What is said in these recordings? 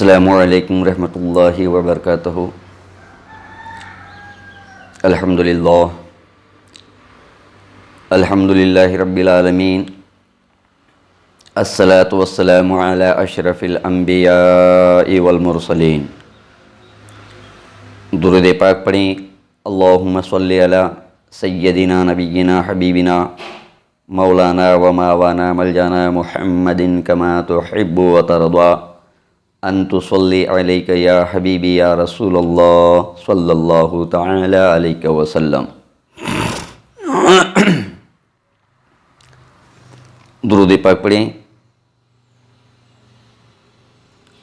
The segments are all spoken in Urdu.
السلام علیکم ورحمۃ اللہ وبرکاتہ۔ الحمدللہ رب العالمین، الصلاۃ والسلام علی اشرف الانبیاء والمرسلین۔ درود پاک پڑھیں۔ اللہم صلی علی سیدنا نبینا حبیبنا مولانا و ماوانا ملجانا محمد کما تحب و ترضی ان تصلی علیک یا حبیبی یا رسول اللہ صلی اللہ تعالی علیہ وسلم۔ درود پاک پڑھیں۔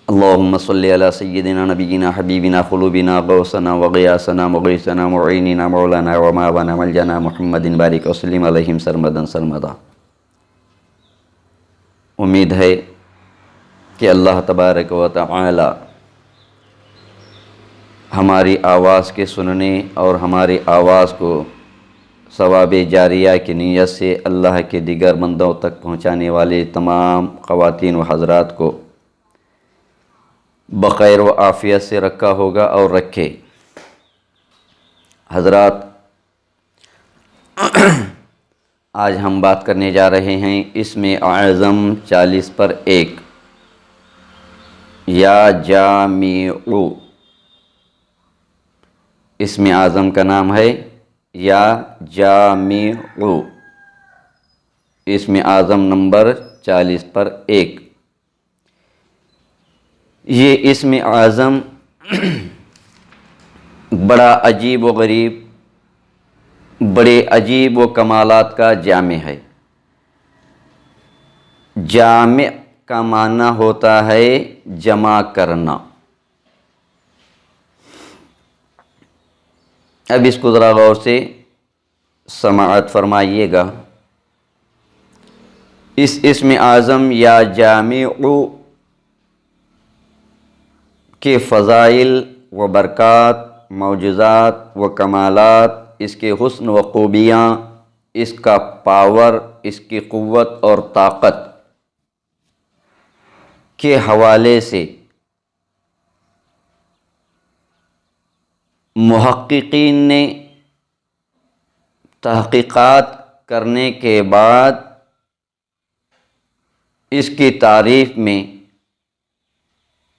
اللہم صلی علی سیدنا نبینا حبیبنا قلوبنا غوثنا وغیاثنا مغیثنا معیننا مولانا و ماوانا ملجانا محمد بارک وسلم علیہم سرمدا سرمدا۔ امید ہے کہ اللہ تبارک و تعالی ہماری آواز کے سننے اور ہماری آواز کو ثواب جاریہ کی نیت سے اللہ کے دیگر بندوں تک پہنچانے والے تمام خواتین و حضرات کو بخیر و عافیت سے رکھا ہوگا اور رکھے۔ حضرات، آج ہم بات کرنے جا رہے ہیں اسم اعظم 40 پر 1 یا جامع۔ اسم اعظم کا نام ہے یا جامع، اسم اعظم نمبر 40 پر 1۔ یہ اسم اعظم بڑا عجیب و غریب، بڑے عجیب و کمالات کا جامع ہے۔ جامع کا معنی ہوتا ہے جمع کرنا۔ اب اس کو ذرا غور سے سماعت فرمائیے گا۔ اس اسم اعظم یا جامع کے فضائل و برکات، معجزات و کمالات، اس کے حسن و خوبیاں، اس کا پاور، اس کی قوت اور طاقت کے حوالے سے محققین نے تحقیقات کرنے کے بعد اس کی تعریف میں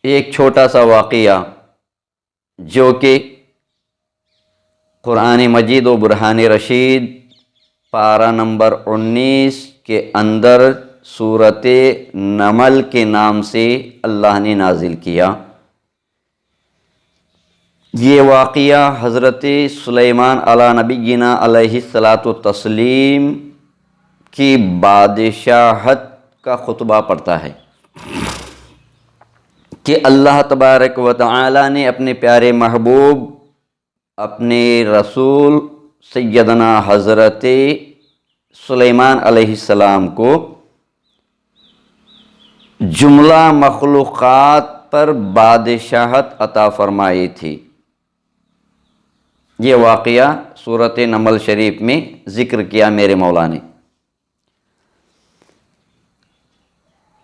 ایک چھوٹا سا واقعہ جو کہ قرآن مجید و برہان رشید پارہ نمبر 19 کے اندر سورۃ نمل کے نام سے اللہ نے نازل کیا۔ یہ واقعہ حضرت سلیمان علی نبینا علیہ الصلاۃ والتسلیم کی بادشاہت کا خطبہ پڑھتا ہے کہ اللہ تبارک و تعالی نے اپنے پیارے محبوب، اپنے رسول سیدنا حضرت سلیمان علیہ السلام کو جملہ مخلوقات پر بادشاہت عطا فرمائی تھی۔ یہ واقعہ سورۃ نمل شریف میں ذکر کیا میرے مولا نے۔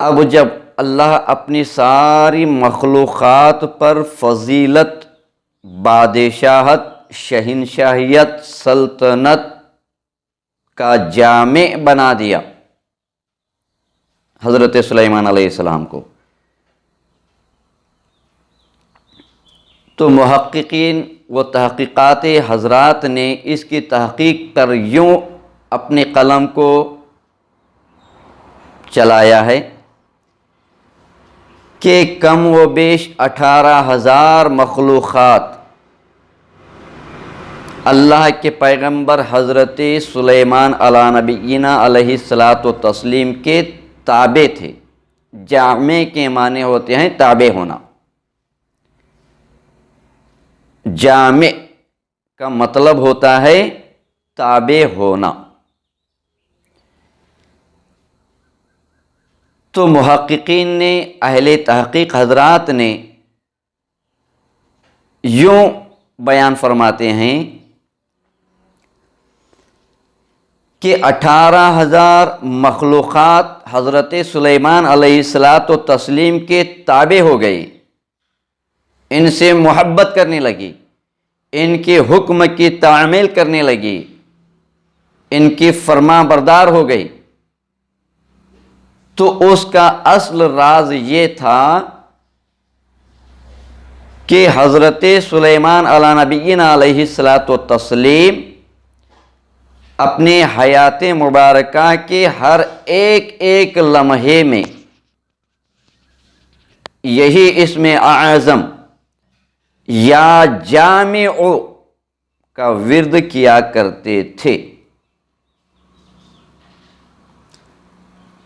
اب جب اللہ اپنی ساری مخلوقات پر فضیلت، بادشاہت، شہنشاہیت، سلطنت کا جامع بنا دیا حضرت سلیمان علیہ السلام کو، تو محققین و تحقیقات حضرات نے اس کی تحقیق پر یوں اپنے قلم کو چلایا ہے کہ کم و بیش 18,000 مخلوقات اللہ کے پیغمبر حضرت سلیمان علی نبینا علیہ الصلاۃ والتسلیم کے تابع تھے۔ جامع کے معنی ہوتے ہیں تابع ہونا۔ جامع کا مطلب ہوتا ہے تابع ہونا۔ تو محققین نے، اہل تحقیق حضرات نے یوں بیان فرماتے ہیں کہ 18,000 مخلوقات حضرت سلیمان علیہ الصلاۃ والتسلیم کے تابع ہو گئی ان سے محبت کرنے لگی، ان کے حکم کی تعمیل کرنے لگی، ان کی فرما بردار ہو گئی، تو اس کا اصل راز یہ تھا کہ حضرت سلیمان علی نبینا علیہ الصلاۃ والتسلیم اپنے حیات مبارکہ کے ہر ایک ایک لمحے میں یہی اسم اعظم یا جامع کا ورد کیا کرتے تھے۔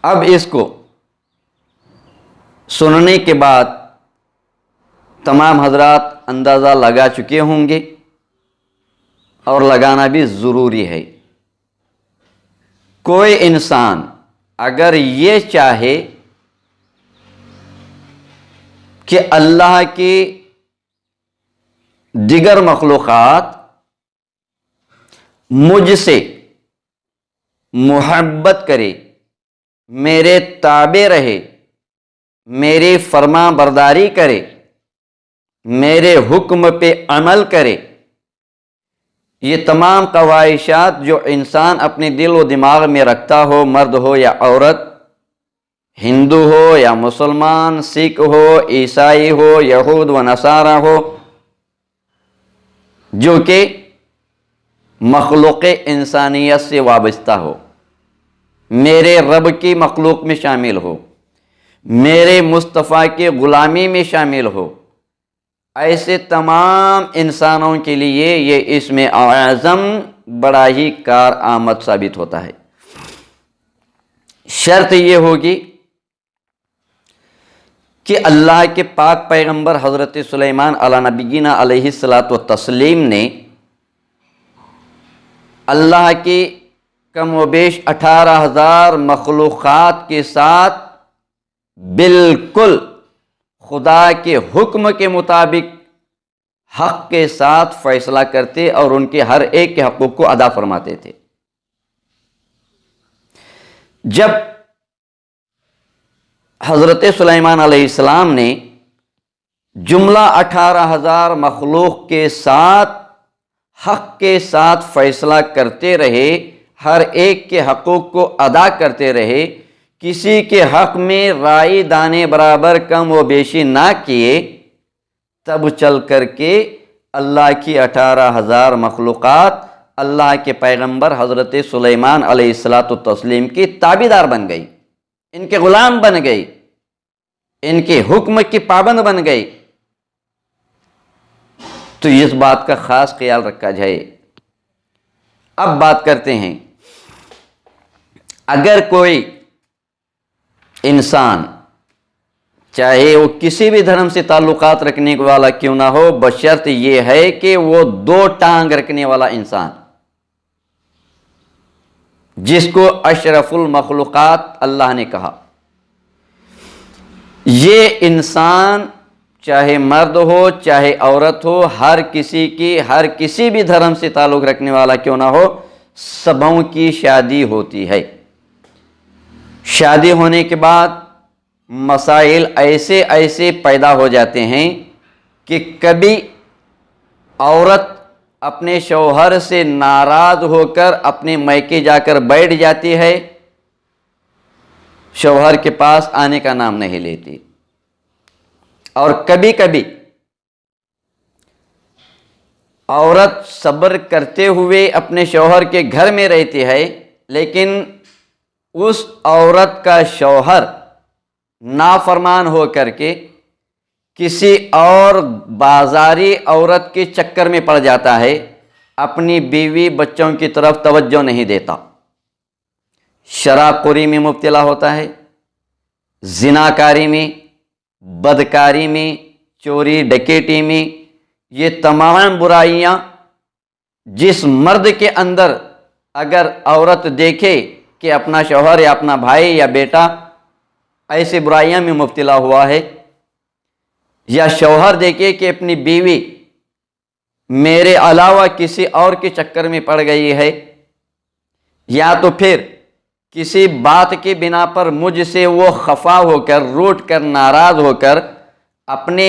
اب اس کو سننے کے بعد تمام حضرات اندازہ لگا چکے ہوں گے، اور لگانا بھی ضروری ہے۔ کوئی انسان اگر یہ چاہے کہ اللہ کی دیگر مخلوقات مجھ سے محبت کرے، میرے تابع رہے، میری فرما برداری کرے، میرے حکم پہ عمل کرے، یہ تمام خواہشات جو انسان اپنے دل و دماغ میں رکھتا ہو، مرد ہو یا عورت، ہندو ہو یا مسلمان، سکھ ہو، عیسائی ہو، یہود و نصارہ ہو، جو کہ مخلوق انسانیت سے وابستہ ہو، میرے رب کی مخلوق میں شامل ہو، میرے مصطفیٰ کی غلامی میں شامل ہو، ایسے تمام انسانوں کے لیے یہ اسم اعظم بڑا ہی کارآمد ثابت ہوتا ہے۔ شرط یہ ہوگی کہ اللہ کے پاک پیغمبر حضرت سلیمان علی نبینا علیہ الصلاۃ والتسلیم نے اللہ کی کم و بیش 18,000 مخلوقات کے ساتھ بالکل خدا کے حکم کے مطابق حق کے ساتھ فیصلہ کرتے اور ان کے ہر ایک کے حقوق کو ادا فرماتے تھے۔ جب حضرت سلیمان علیہ السلام نے جملہ 18,000 مخلوق کے ساتھ حق کے ساتھ فیصلہ کرتے رہے، ہر ایک کے حقوق کو ادا کرتے رہے، کسی کے حق میں رائی دانے برابر کم و بیشی نہ کیے، تب چل کر کے اللہ کی 18,000 مخلوقات اللہ کے پیغمبر حضرت سلیمان علیہ السلام کی تابعدار بن گئی، ان کے غلام بن گئی، ان کے حکم کی پابند بن گئی۔ تو اس بات کا خاص خیال رکھا جائے۔ اب بات کرتے ہیں، اگر کوئی انسان چاہے وہ کسی بھی دھرم سے تعلقات رکھنے والا کیوں نہ ہو، بشرط یہ ہے کہ وہ 2 ٹانگ رکھنے والا انسان، جس کو اشرف المخلوقات اللہ نے کہا، یہ انسان چاہے مرد ہو چاہے عورت ہو، ہر کسی بھی دھرم سے تعلق رکھنے والا کیوں نہ ہو، سبوں کی شادی ہوتی ہے۔ شادی ہونے کے بعد مسائل ایسے پیدا ہو جاتے ہیں کہ کبھی عورت اپنے شوہر سے ناراض ہو کر اپنے میکے جا کر بیٹھ جاتی ہے، شوہر کے پاس آنے کا نام نہیں لیتی، اور کبھی کبھی عورت صبر کرتے ہوئے اپنے شوہر کے گھر میں رہتی ہے، لیکن اس عورت کا شوہر نافرمان ہو کر کے کسی اور بازاری عورت کے چکر میں پڑ جاتا ہے، اپنی بیوی بچوں کی طرف توجہ نہیں دیتا، شراب خوری میں مبتلا ہوتا ہے، زناکاری میں، بدکاری میں، چوری ڈکیٹی میں، یہ تمام برائیاں جس مرد کے اندر اگر عورت دیکھے کہ اپنا شوہر یا اپنا بھائی یا بیٹا ایسے برائیاں میں مبتلا ہوا ہے، یا شوہر دیکھے کہ اپنی بیوی میرے علاوہ کسی اور کے چکر میں پڑ گئی ہے، یا تو پھر کسی بات کی بنا پر مجھ سے وہ خفا ہو کر، روٹھ کر، ناراض ہو کر اپنے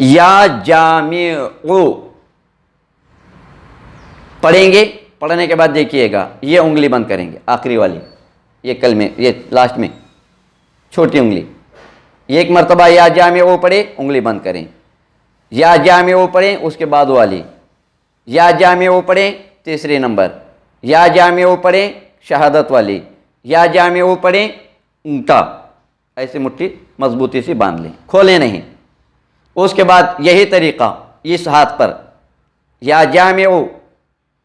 یا جامع پڑھیں گے، پڑھنے کے بعد دیکھیے گا یہ انگلی بند کریں گے، آخری والی یہ کلمے، یہ لاسٹ میں چھوٹی انگلی، ایک مرتبہ یا جامع پڑھے انگلی بند کریں، یا جامع پڑھیں اس کے بعد والی، یا جامع پڑھیں تیسری نمبر، یا جامع پڑھیں شہادت والی، یا جامع پڑھیں انگٹا، ایسے مٹھی مضبوطی سے باندھ لیں، کھولیں نہیں۔ اس کے بعد یہی طریقہ اس ہاتھ پر یا جامع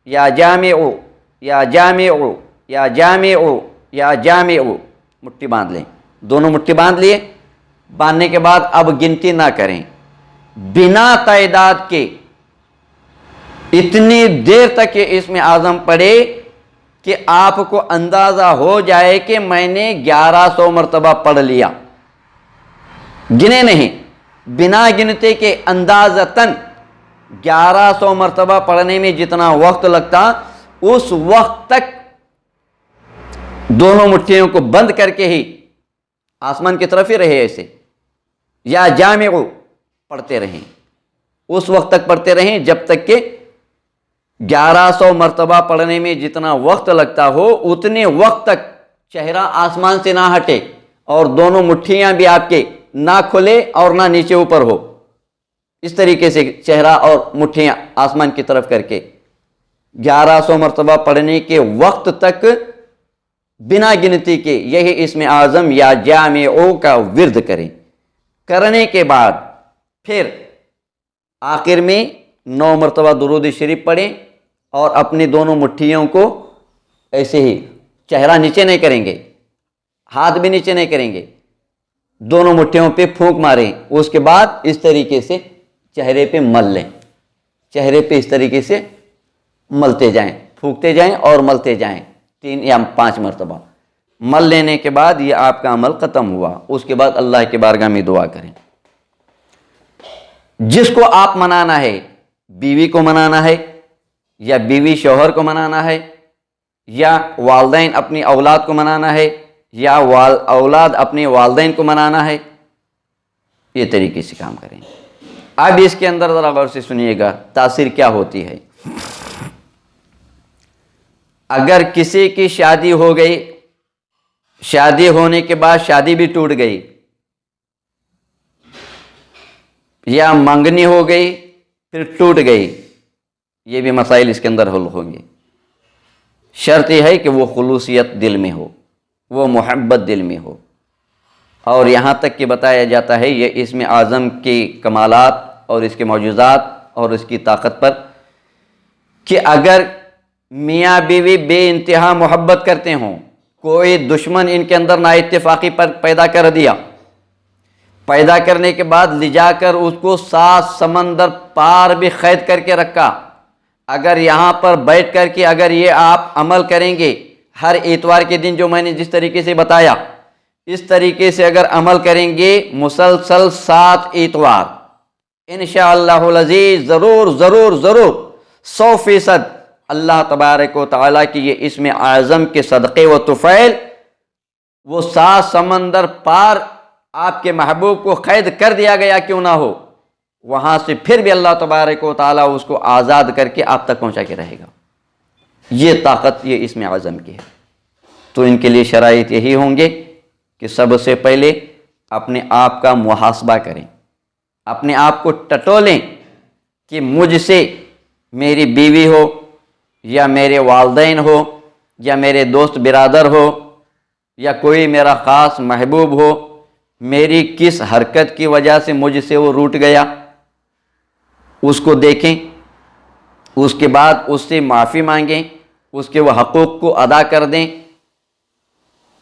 یا جامع یا جامع یا جامع یا جامع مٹھی باندھ لیں، دونوں مٹھی باندھ لیے۔ باندھنے کے بعد اب گنتی نہ کریں، بنا تعداد کے اتنی دیر تک یہ اسم اعظم پڑھے کہ آپ کو اندازہ ہو جائے کہ میں نے 1100 مرتبہ پڑھ لیا، گنے نہیں، بنا گنتے کے اندازتاً 1100 مرتبہ پڑھنے میں جتنا وقت لگتا اس وقت تک دونوں مٹھیوں کو بند کر کے ہی آسمان کی طرف ہی رہے، ایسے یا جامع پڑھتے رہیں، اس وقت تک پڑھتے رہیں جب تک کہ 1100 مرتبہ پڑھنے میں جتنا وقت لگتا ہو اتنے وقت تک چہرہ آسمان سے نہ ہٹے اور دونوں مٹھیاں بھی آپ کے نہ کھلے اور نہ نیچے اوپر ہو، اس طریقے سے چہرہ اور مٹھیاں آسمان کی طرف کر کے 1100 مرتبہ پڑھنے کے وقت تک بنا گنتی کے یہی اسم اعظم یا جامع کا ورد کریں۔ کرنے کے بعد پھر آخر میں 9 مرتبہ درود شریف پڑھیں اور اپنی دونوں مٹھیوں کو ایسے ہی، چہرہ نیچے نہیں کریں گے، ہاتھ بھی نیچے نہیں کریں گے، دونوں مٹھیوں پہ پھونک ماریں، اس کے بعد اس طریقے سے چہرے پہ مل لیں، چہرے پہ اس طریقے سے ملتے جائیں، پھونکتے جائیں اور ملتے جائیں 3 یا 5 مرتبہ۔ مل لینے کے بعد یہ آپ کا عمل ختم ہوا۔ اس کے بعد اللہ کی بارگاہ میں دعا کریں۔ جس کو آپ منانا ہے، بیوی کو منانا ہے یا بیوی شوہر کو منانا ہے یا والدین اپنی اولاد کو منانا ہے یا اولاد اپنے والدین کو منانا ہے، یہ طریقے سے کام کریں۔ اب اس کے اندر ذرا غور سے سنیے گا تاثیر کیا ہوتی ہے۔ اگر کسی کی شادی ہو گئی، شادی ہونے کے بعد شادی بھی ٹوٹ گئی، یا منگنی ہو گئی پھر ٹوٹ گئی، یہ بھی مسائل اس کے اندر حل ہوں گے۔ شرط یہ ہے کہ وہ خلوصیت دل میں ہو، وہ محبت دل میں ہو، اور یہاں تک کہ بتایا جاتا ہے یہ اسم اعظم کی کمالات اور اس کے معجزات اور اس کی طاقت پر کہ اگر میاں بیوی بے انتہا محبت کرتے ہوں، کوئی دشمن ان کے اندر نا اتفاقی پر پیدا کر دیا، پیدا کرنے کے بعد لے جا کر اس کو 7 سمندر پار بھی قید کر کے رکھا، اگر یہاں پر بیٹھ کر کے اگر یہ آپ عمل کریں گے ہر اتوار کے دن جو میں نے جس طریقے سے بتایا، اس طریقے سے اگر عمل کریں گے مسلسل 7 اتوار، انشاءاللہ العزیز ضرور ضرور ضرور 100% اللہ تبارک و تعالیٰ کی یہ اسم اعظم کے صدقے و طفیل وہ 7 سمندر پار آپ کے محبوب کو قید کر دیا گیا کیوں نہ ہو، وہاں سے پھر بھی اللہ تبارک و تعالیٰ اس کو آزاد کر کے آپ تک پہنچا کے رہے گا۔ یہ طاقت یہ اسم اعظم کی ہے۔ تو ان کے لیے شرائط یہی ہوں گے کہ سب سے پہلے اپنے آپ کا محاسبہ کریں، اپنے آپ کو ٹٹولیں کہ مجھ سے میری بیوی ہو یا میرے والدین ہو یا میرے دوست برادر ہو یا کوئی میرا خاص محبوب ہو، میری کس حرکت کی وجہ سے مجھ سے وہ روٹ گیا، اس کو دیکھیں، اس کے بعد اس سے معافی مانگیں، اس کے وہ حقوق کو ادا کر دیں،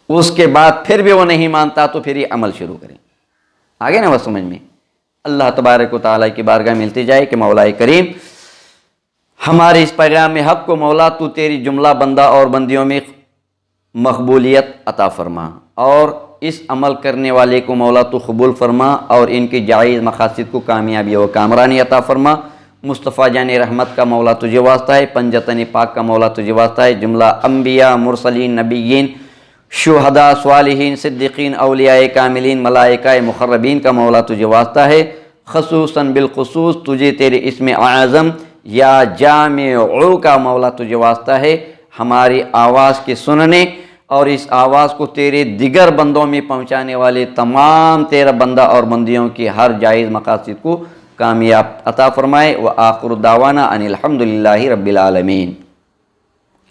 اس کے بعد پھر بھی وہ نہیں مانتا تو پھر یہ عمل شروع کریں۔ آگے نا وہ سمجھ میں اللہ تبارک و تعالیٰ کی بارگاہ ملتی جائے کہ مولا کریم ہمارے اس پیغام حق کو مولا تو تیری جملہ بندہ اور بندیوں میں مقبولیت عطا فرما، اور اس عمل کرنے والے کو مولا تو قبول فرما اور ان کی جائز مقاصد کو کامیابی و کامرانی عطا فرما۔ مصطفیٰ جان رحمت کا مولا تجھے واسطہ ہے، پنجتن پاک کا مولا تجھے واسطہ ہے، جملہ انبیاء مرسلین نبیین شہداء صالحین صدیقین اولیاء کاملین ملائکہ مقربین کا مولا تجھے واسطہ ہے، خصوصاً بالخصوص تجھے تیرے اسم اعظم یا جامع کا مولا تجھے واسطہ ہے ہماری آواز کے سننے اور اس آواز کو تیرے دیگر بندوں میں پہنچانے والے تمام تیرا بندہ اور بندیوں کی ہر جائز مقاصد کو کامیاب عطا فرمائے۔ وآخر دعوانا ان الحمد للہ رب العالمین۔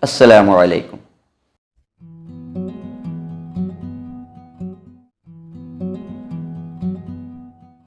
السلام علیکم۔